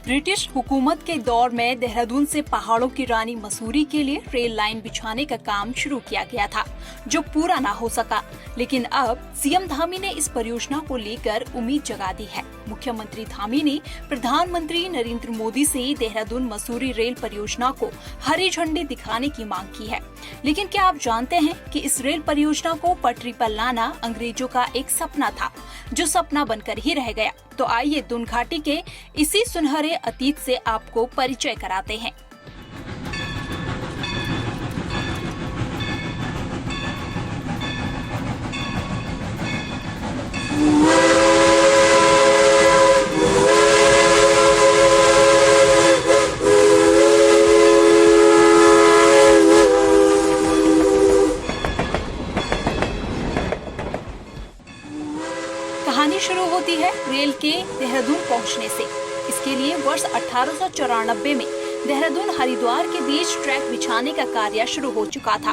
British हुकूमत के दौर में देहरादून से पहाड़ों की रानी मसूरी के लिए रेल लाइन बिछाने का काम शुरू किया गया था, जो पूरा ना हो सका। लेकिन अब सीएम धामी ने इस परियोजना को लेकर उम्मीद जगा दी है। मुख्यमंत्री धामी ने प्रधानमंत्री नरेंद्र मोदी से देहरादून मसूरी रेल परियोजना को हरी झंडी दिखाने की मांग की है। लेकिन क्या आप जानते हैं कि इस रेल परियोजना को पटरी पर लाना अंग्रेजों का एक सपना था, जो सपना बनकर ही रह गया। तो आइए दून घाटी के इसी सुनहरे अतीत से आपको परिचय कराते हैं। कहानी शुरू होती है रेल के देहरादून पहुंचने से। इसके लिए वर्ष 1894 में देहरादून हरिद्वार के बीच ट्रैक बिछाने का कार्य शुरू हो चुका था।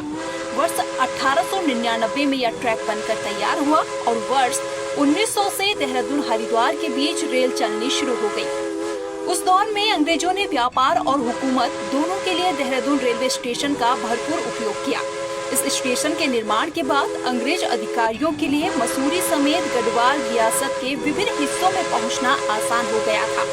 वर्ष 1899 में यह ट्रैक बनकर तैयार हुआ और वर्ष 1900 से देहरादून हरिद्वार के बीच रेल चलनी शुरू हो गई। उस दौर में अंग्रेजों ने व्यापार और हुकूमत दोनों के लिए देहरादून रेलवे स्टेशन का भरपूर उपयोग किया। इस स्टेशन के निर्माण के बाद अंग्रेज अधिकारियों के लिए मसूरी समेत गढ़वाल रियासत के विभिन्न हिस्सों में पहुंचना आसान हो गया था।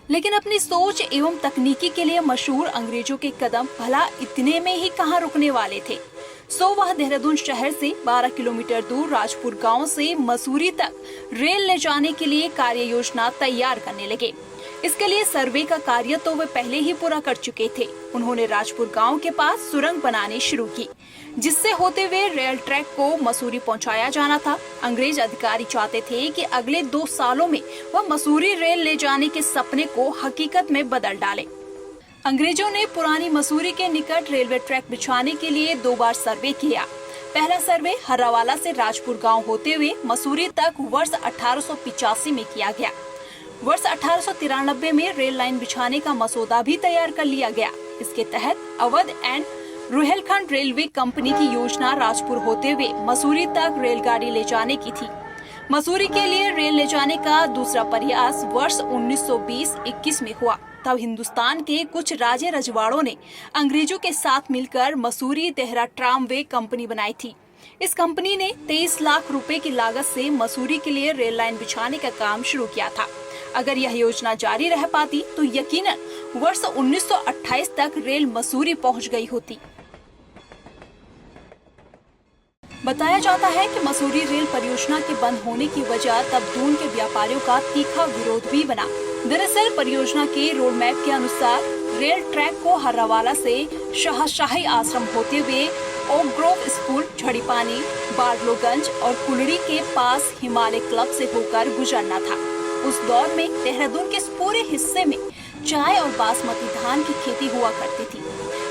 लेकिन अपनी सोच एवं तकनीकी के लिए मशहूर अंग्रेजों के कदम भला इतने में ही कहां रुकने वाले थे। वह देहरादून शहर से 12 किलोमीटर दूर राजपुर गांव से मसूरी तक रेल ले जाने के लिए कार्य योजना तैयार करने लगे। इसके लिए सर्वे का कार्य तो वे पहले ही पूरा कर चुके थे। उन्होंने राजपुर गांव के पास सुरंग बनानी शुरू की, जिससे होते हुए रेल ट्रैक को मसूरी पहुंचाया जाना था। अंग्रेज अधिकारी चाहते थे कि अगले 2 सालों में वह मसूरी रेल ले जाने के सपने को हकीकत में बदल डाले। अंग्रेजों ने पुरानी मसूरी के निकट रेलवे ट्रैक बिछाने के लिए 2 बार सर्वे किया। पहला सर्वे हर्रावाला से राजपुर गांव होते हुए मसूरी तक वर्ष 1885 में किया गया। वर्ष 1893 में रेल लाइन बिछाने का मसौदा भी तैयार कर लिया गया। इसके तहत Awadh and Rohilkhand railway company की योजना राजपुर होते हुए मसूरी तक रेलगाड़ी ले जाने की थी। मसूरी के लिए रेल ले जाने का दूसरा प्रयास वर्ष 1920-21 में हुआ। तब हिंदुस्तान के कुछ राजे रजवाड़ों ने अंग्रेजों के साथ मिलकर मसूरी देहरा ट्रामवे कंपनी बनाई थी। इस कंपनी ने 23 लाख रुपए की लागत से मसूरी के लिए रेल लाइन बिछाने का काम शुरू किया था। अगर यह योजना जारी रह पाती तो यकीनन वर्ष 1928 तक रेल मसूरी पहुंच गई होती। बताया जाता है कि मसूरी रेल परियोजना के बंद होने की वजह तब दून के व्यापारियों का तीखा विरोध भी बना। दरअसल परियोजना के रोड मैप के अनुसार रेल ट्रैक को हर्रावाला से शाही आश्रम होते हुए ओक ग्रोव स्कूल, झड़ीपानी, बारलोगंज और कुलड़ी के पास हिमालय क्लब से होकर गुजरना था। उस दौर में देहरादून के इस पूरे हिस्से में चाय और बासमती धान की खेती हुआ करती थी।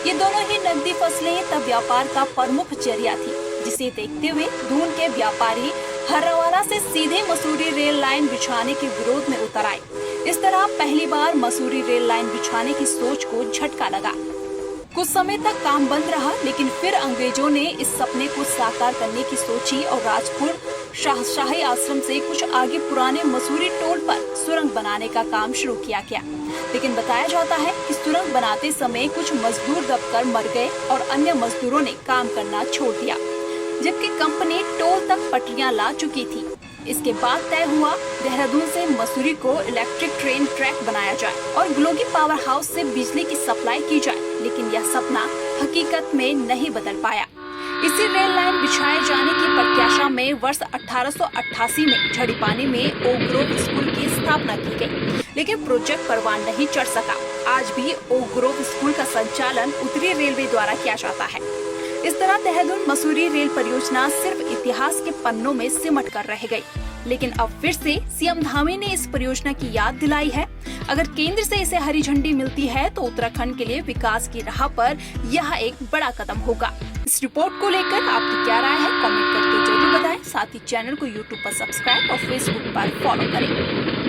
ये दोनों ही नकदी फसलें तब व्यापार का प्रमुख जरिया थी, जिसे देखते हुए दून के व्यापारी हर्रावाला से सीधे मसूरी रेल लाइन बिछाने के विरोध में उतर आए। इस तरह पहली बार मसूरी रेल लाइन बिछाने की सोच को झटका लगा। कुछ समय तक काम बंद रहा, लेकिन फिर अंग्रेजों ने इस सपने को साकार करने की सोची और राजपुर शाही आश्रम से कुछ आगे पुराने मसूरी टोल पर सुरंग बनाने का काम शुरू किया गया। लेकिन बताया जाता है कि सुरंग बनाते समय कुछ मजदूर दबकर मर गए और अन्य मजदूरों ने काम करना छोड़ दिया, जबकि कंपनी टोल तक पटरियां ला चुकी थी। इसके बाद तय हुआ देहरादून से मसूरी को इलेक्ट्रिक ट्रेन ट्रैक बनाया जाए और ग्लोगी पावर हाउस से बिजली की सप्लाई की जाए। लेकिन यह सपना हकीकत में नहीं बदल पाया। इसी रेल लाइन बिछाए जाने की प्रत्याशा में वर्ष 1888 में झड़ीपानी में ओक ग्रोव स्कूल की स्थापना की गई, लेकिन प्रोजेक्ट परवान नहीं चढ़ सका। आज भी ओक ग्रोव स्कूल का संचालन उत्तरी रेलवे द्वारा किया जाता है। इस तरह देहरादून मसूरी रेल परियोजना सिर्फ इतिहास के पन्नों में सिमट कर रह गई। लेकिन अब फिर से सीएम धामी ने इस परियोजना की याद दिलाई है। अगर केंद्र से इसे हरी झंडी मिलती है तो उत्तराखंड के लिए विकास की राह पर यह एक बड़ा कदम होगा। इस रिपोर्ट को लेकर आपकी क्या राय है, कमेंट करके जरूर बताएं। साथ ही चैनल को यूट्यूब पर सब्सक्राइब और फेसबुक पर फॉलो करें।